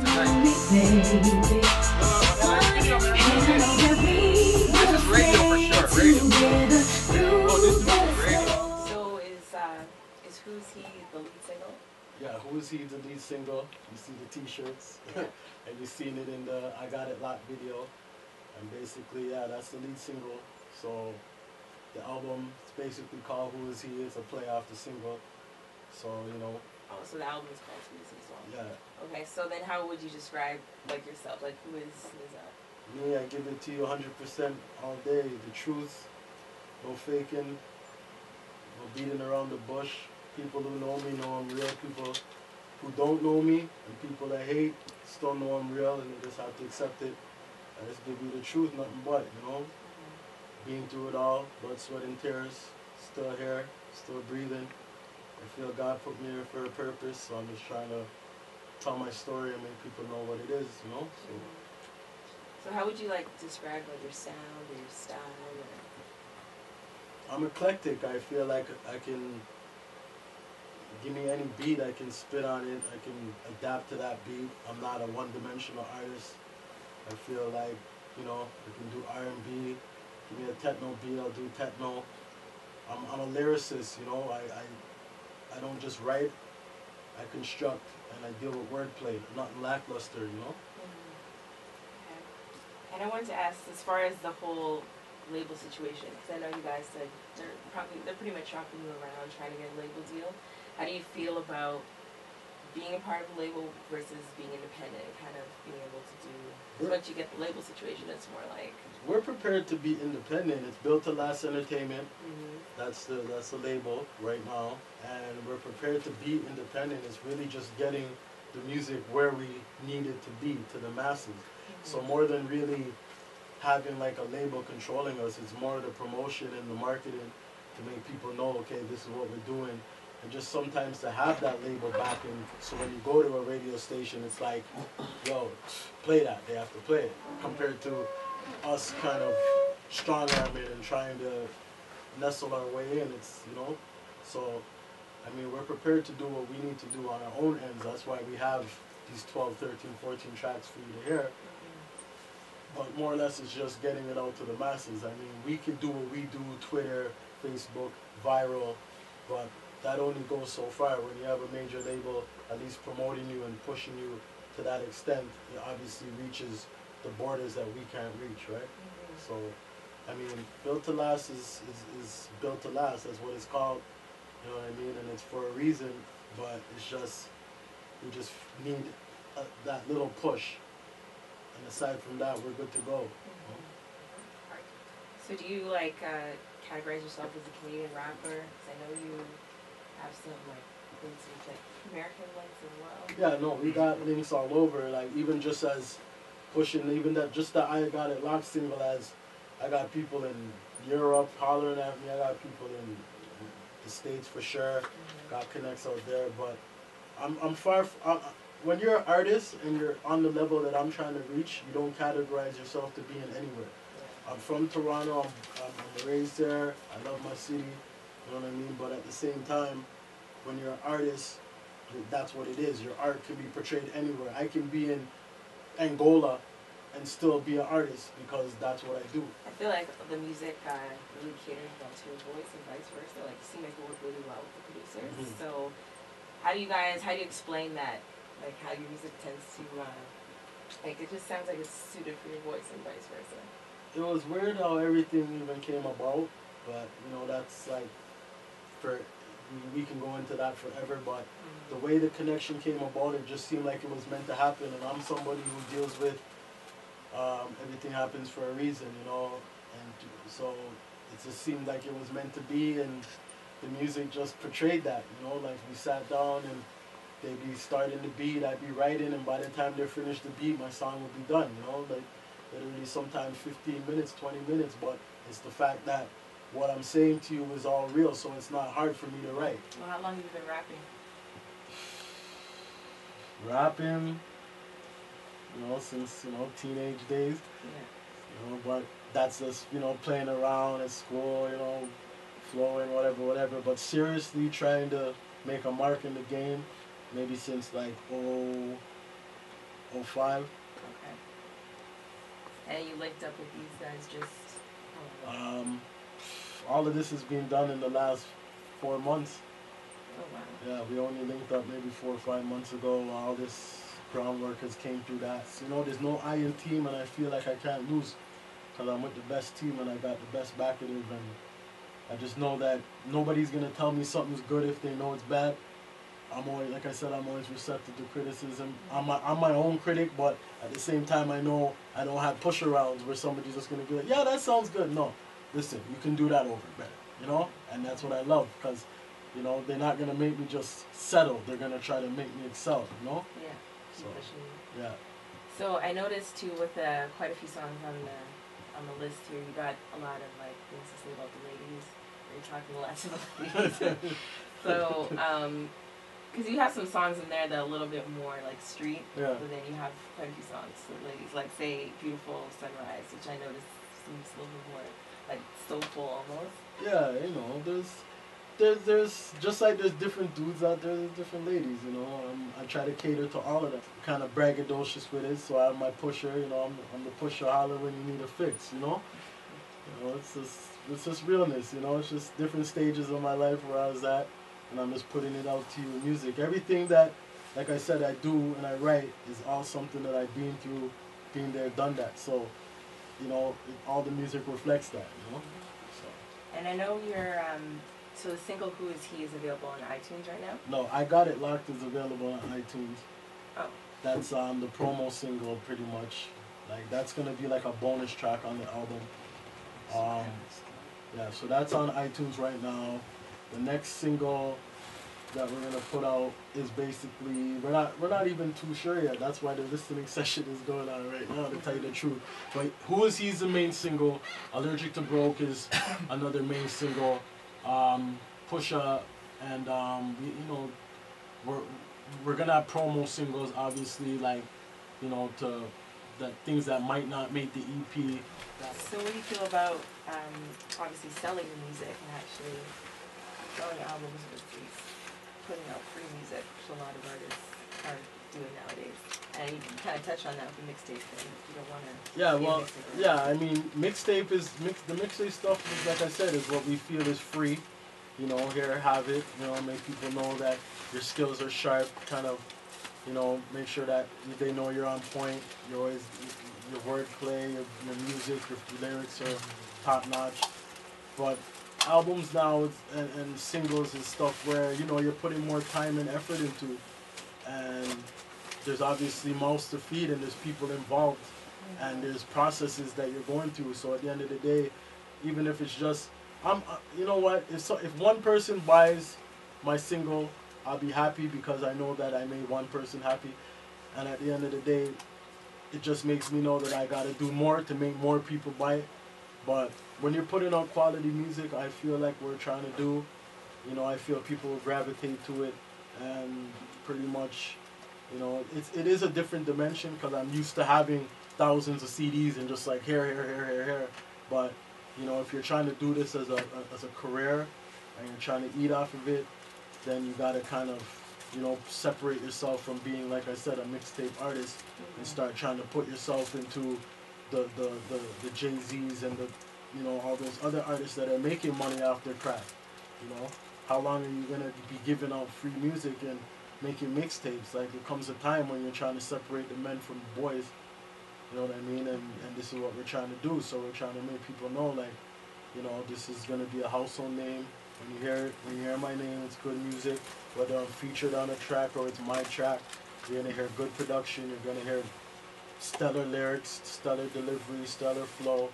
Is Who's He the lead single? Yeah, Who's He the lead single. You see the t-shirts. Yeah. And you've seen it in the I Got It Locked video. And basically, yeah, that's the lead single. So the album is basically called Who Is He. It's a play off the single. So, you know. Oh, so the album is called Who Is He as well? Yeah. Okay, so then how would you describe, like, yourself? Like, who is that? Me, I give it to you 100% all day. The truth. No faking. No beating around the bush. People who know me know I'm real. People who don't know me and people that hate still know I'm real, and they just have to accept it. I just give you the truth, nothing but, you know. Being through it all, blood, sweat, and tears. Still here, still breathing. I feel God put me here for a purpose, so I'm just trying to tell my story and make people know what it is, you know. So how would you like describe like your sound or your style? I'm eclectic. I feel like I can give me any beat, I can spit on it, I can adapt to that beat. I'm not a one-dimensional artist. I feel like, you know, I can do R&B. Give me a techno beat, I'll do techno. I'm a lyricist, you know. I don't just write, I construct, and I deal with wordplay, not lackluster, you know. Okay. And I wanted to ask, as far as the whole label situation, because I know you guys said they're pretty much shopping you around trying to get a label deal. How do you feel about being a part of a label versus being independent and kind of being able to do, once you get the label situation, it's more like... We're prepared to be independent. It's Built to Last Entertainment. That's the label right now. And we're prepared to be independent. It's really just getting the music where we need it to be, to the masses. So more than really having like a label controlling us, it's more the promotion and the marketing to make people know, okay, this is what we're doing. And just sometimes to have that label backing, so when you go to a radio station, it's like, yo, play that, they have to play it. Compared to us kind of strong-arming and trying to nestle our way in, it's, you know. So, I mean, we're prepared to do what we need to do on our own ends. That's why we have these 12, 13, 14 tracks for you to hear. But more or less it's just getting it out to the masses. I mean, we can do what we do, Twitter, Facebook, viral, but that only goes so far. When you have a major label at least promoting you and pushing you to that extent, it obviously reaches the borders that we can't reach, right? So, I mean, Built to Last is Built to Last. That's what it's called, you know what I mean? And it's for a reason, but it's just, we just need that little push. And aside from that, we're good to go. So do you like categorize yourself as a Canadian rapper? Because I know you have some like links with like American links as well. Yeah, no, we got links all over. Like even just as pushing, even that just the I Got It Locked single, as I got people in Europe hollering at me. I got people in the States for sure. Got connects out there, but I'm far. When you're an artist and you're on the level that I'm trying to reach, you don't categorize yourself to being anywhere. I'm from Toronto. I'm raised there. I love my city. You know what I mean? But at the same time, when you're an artist, that's what it is. Your art can be portrayed anywhere. I can be in Angola and still be an artist because that's what I do. I feel like the music really caters well to your voice and vice versa. Like, you seem like you work really well with the producers. So how do you explain that? Like, how your music tends to, like, it just sounds like it's suited for your voice and vice versa. It was weird how everything even came about, but, you know, that's like, we can go into that forever, but the way the connection came about, it just seemed like it was meant to happen, and I'm somebody who deals with everything happens for a reason, you know, and so it just seemed like it was meant to be, and the music just portrayed that, you know, like we sat down and they'd be starting the beat, I'd be writing, and by the time they finished the beat, my song would be done, you know, like literally sometimes 15 minutes, 20 minutes, but it's the fact that what I'm saying to you is all real, so it's not hard for me to write. Well, how long have you been rapping? Rapping, you know, since, you know, teenage days. Yeah. You know, but that's just, you know, playing around at school, you know, flowing, whatever. But seriously trying to make a mark in the game, maybe since like 09, 05. Okay. And you linked up with these guys just how long ago? All of this has been done in the last 4 months. Oh wow. Yeah, we only linked up maybe 4 or 5 months ago. All this groundwork has came through that. So, you know, there's no I in team, and I feel like I can't lose because I'm with the best team and I got the best backers, and I just know that nobody's gonna tell me something's good if they know it's bad. I'm always, like I said, I'm always receptive to criticism. I'm my own critic, but at the same time, I know I don't have push arounds where somebody's just gonna be like, yeah, that sounds good. No, listen, you can do that over better, you know, and that's what I love because, you know, they're not gonna make me just settle. They're gonna try to make me excel, you know. Yeah. So, Pushing you. yeah. So I noticed too with quite a few songs on the list here, you got a lot of like things to say about the ladies. You're talking a lot to the ladies. So, because you have some songs in there that are a little bit more like street, Yeah. but then you have quite a few songs for the ladies, like say "Beautiful Sunrise," which I noticed seems a little bit more like soulful almost. Yeah, you know, there's just like there's different dudes out there, there's different ladies, you know. I try to cater to all of them. Kind of braggadocious with it, so I have my pusher, you know. I'm the pusher, holler when you need a fix, you know. You know, it's just realness, you know. It's just different stages of my life where I was at, and I'm just putting it out to you in music. Everything that, like I said, I do and I write is all something that I've been through, been there, done that. So, you know, all the music reflects that, you know. So. And I know you're so the single "Who Is He" is available on iTunes right now. No, I Got It Locked is available on iTunes. Oh. That's the promo single, pretty much. Like that's gonna be like a bonus track on the album. Yeah, so that's on iTunes right now. The next single that we're gonna put out is basically we're not even too sure yet. That's why the listening session is going on right now, to tell you the truth. But Who Is He's the main single. Allergic to Broke is another main single. Pusha and you know, we're gonna have promo singles, obviously, like, you know, to the things that might not make the EP. So what do you feel about obviously selling the music and actually selling albums versus putting out free music, which a lot of artists are doing nowadays? And you kind of touch on that with the mixtape thing. You don't want to. Yeah, well, yeah. I mean, mixtape is the mixtape stuff is, like I said, is what we feel is free. You know, here, have it. You know, make people know that your skills are sharp. Kind of, you know, make sure that they know you're on point. You're always your wordplay, your music, your lyrics are top notch. But albums now and singles and stuff where, you know, you're putting more time and effort into, and there's obviously mouths to feed and there's people involved, and there's processes that you're going through. So at the end of the day, even if it's just you know what, if one person buys my single, I'll be happy because I know that I made one person happy. And at the end of the day, it just makes me know that I gotta do more to make more people buy it. But when you're putting out quality music, I feel like we're trying to do, you know, I feel people will gravitate to it, and pretty much, you know, it is a different dimension because I'm used to having thousands of CDs and just like here. But, you know, if you're trying to do this as a career and you're trying to eat off of it, then you gotta kind of, you know, separate yourself from being, like I said, a mixtape artist, and start trying to put yourself into the Jay-Z's and the, you know, all those other artists that are making money off their craft. You know, how long are you gonna be giving out free music and making mixtapes? Like, there comes a time when you're trying to separate the men from the boys. You know what I mean? And this is what we're trying to do. So we're trying to make people know, like, you know, this is gonna be a household name. When you hear my name, it's good music. Whether I'm featured on a track or it's my track, you're gonna hear good production. You're gonna hear stellar lyrics, stellar delivery, stellar flow,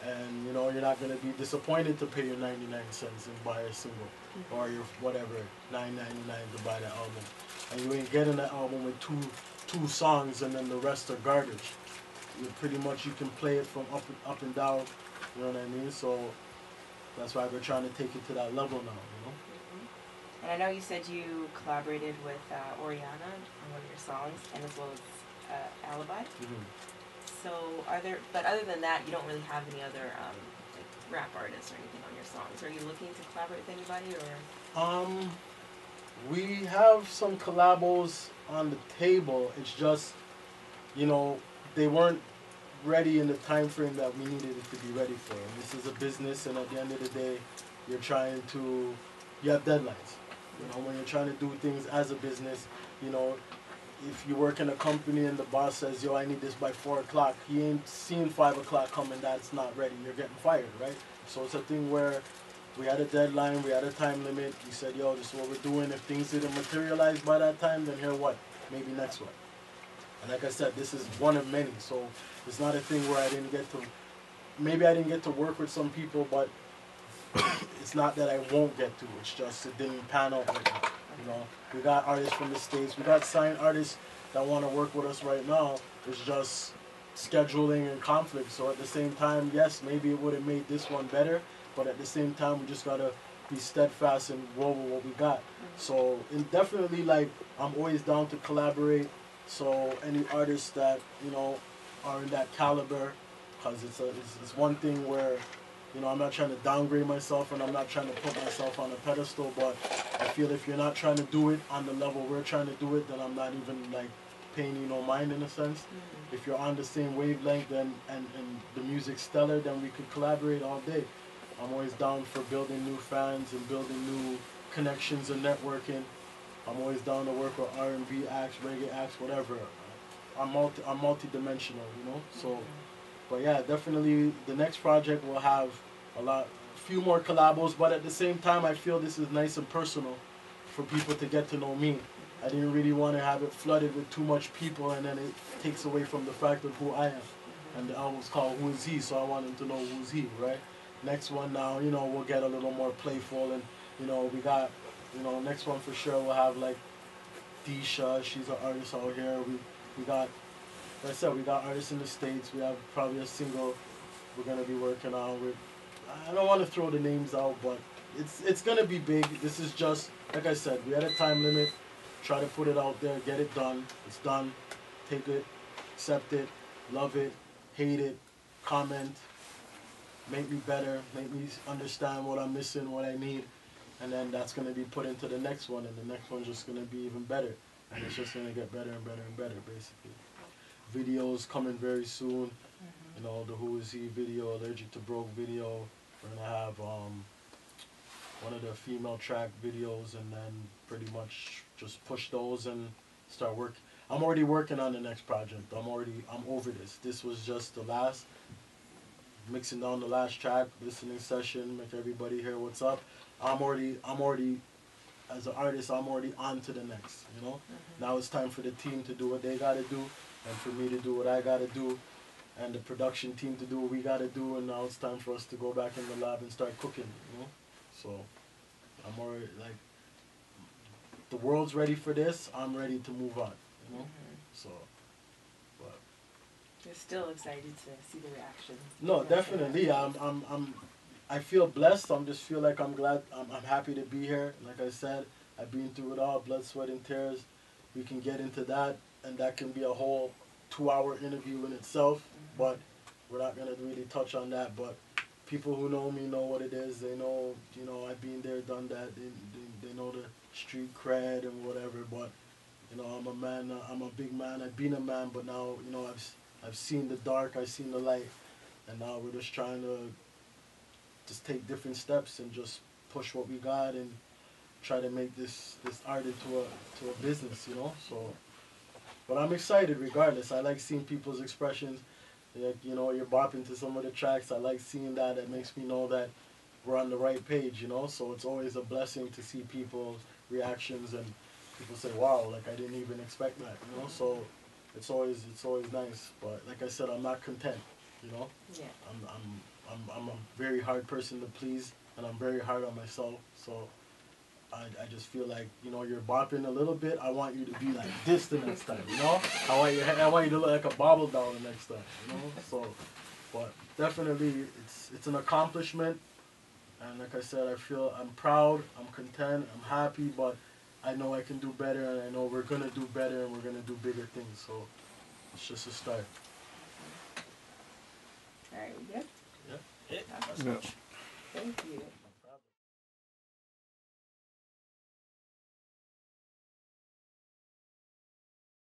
and, you know, you're not gonna be disappointed to pay your 99 cents and buy a single, or your whatever, $9.99 to buy the album, and you ain't getting the album with two songs and then the rest are garbage. Pretty much you can play it from up and down. You know what I mean? So that's why we're trying to take it to that level now, you know? And I know you said you collaborated with Oriana on one of your songs, and as well as Alibi. So but other than that, you don't really have any other like rap artists or anything on your songs. Are you looking to collaborate with anybody, or? We have some collabos on the table. It's just you know, they weren't ready in the time frame that we needed it to be ready for. And this is a business, and at the end of the day, you're trying to, you have deadlines. You know, when you're trying to do things as a business, you know, if you work in a company and the boss says, yo, I need this by 4 o'clock, he ain't seen 5 o'clock coming, that's not ready, you're getting fired, right? So it's a thing where we had a deadline, we had a time limit, we said, yo, this is what we're doing. If things didn't materialize by that time, then here what? Maybe next one. And like I said, this is one of many, so it's not a thing where I didn't get to, maybe I didn't get to work with some people, but it's not that I won't get to, it's just it didn't pan out right now. You know, we got artists from the States, we got signed artists that want to work with us right now. It's just scheduling and conflict. So at the same time, yes, maybe it would have made this one better, but at the same time, we just gotta be steadfast and roll with what we got. So, and definitely, like, I'm always down to collaborate. So any artists that, you know, are in that caliber, because it's one thing where, you know, I'm not trying to downgrade myself and I'm not trying to put myself on a pedestal, but I feel if you're not trying to do it on the level we're trying to do it, then I'm not even like paying you no mind in a sense. If you're on the same wavelength and the music's stellar, then we could collaborate all day. I'm always down for building new fans and building new connections and networking. I'm always down to work with R&B acts, reggae acts, whatever. I'm multi-dimensional, you know. So, but yeah, definitely the next project will have a few more collabos. But at the same time, I feel this is nice and personal for people to get to know me. I didn't really want to have it flooded with too much people, and then it takes away from the fact of who I am. And the album's called "Who Is He," so I want them to know who's he, right? Next one now, you know, we'll get a little more playful, and you know, we got. You know, next one for sure we'll have like Disha, she's an artist out here. We got, like I said, we got artists in the States. We have probably a single we're gonna be working on with. I don't want to throw the names out, but it's gonna be big. This is just like I said. We had a time limit. Try to put it out there, get it done. It's done. Take it, accept it, love it, hate it, comment, make me better, make me understand what I'm missing, what I need. And then that's going to be put into the next one, and the next one's just going to be even better. And it's just going to get better and better and better, basically. Videos coming very soon. You know, the Who Is He video, Allergic to Broke video. We're going to have one of the female track videos, and then pretty much just push those and start work. I'm already working on the next project. I'm over this. This was just the last, mixing down the last track, listening session, make everybody hear what's up. I'm already, as an artist, I'm already on to the next, you know? Now it's time for the team to do what they gotta do, and for me to do what I gotta do, and the production team to do what we gotta do, and now it's time for us to go back in the lab and start cooking, you know? So, I'm already, like, the world's ready for this, I'm ready to move on, you know? So, but... You're still excited to see the reaction. No, definitely. I feel blessed. Just feel like I'm glad. I'm happy to be here. Like I said, I've been through it all, blood, sweat, and tears. We can get into that, and that can be a whole 2-hour interview in itself. But we're not gonna really touch on that. But people who know me know what it is. They know, you know, I've been there, done that. They know the street cred and whatever. But you know, I'm a man. I'm a big man. I've been a man, but now, you know, I've seen the dark. I've seen the light, and now we're just trying to just take different steps and just push what we got and try to make this art into a business, you know. So, but I'm excited regardless. I like seeing people's expressions. Like, you know, you're bopping to some of the tracks. I like seeing that. It makes me know that we're on the right page, you know. So it's always a blessing to see people's reactions and people say, "Wow, like I didn't even expect that," you know. So it's always nice. But like I said, I'm not content, you know. Yeah. I'm a very hard person to please, and I'm very hard on myself. So I just feel like, you know, you're bopping a little bit. I want you to be like this the next time, you know. I want you to look like a bobble doll the next time, you know. So, but definitely it's an accomplishment, and like I said, I feel I'm proud, I'm content, I'm happy, but I know I can do better, and I know we're gonna do better, and we're gonna do bigger things. So it's just a start. All right, we good? Yeah. Thank you.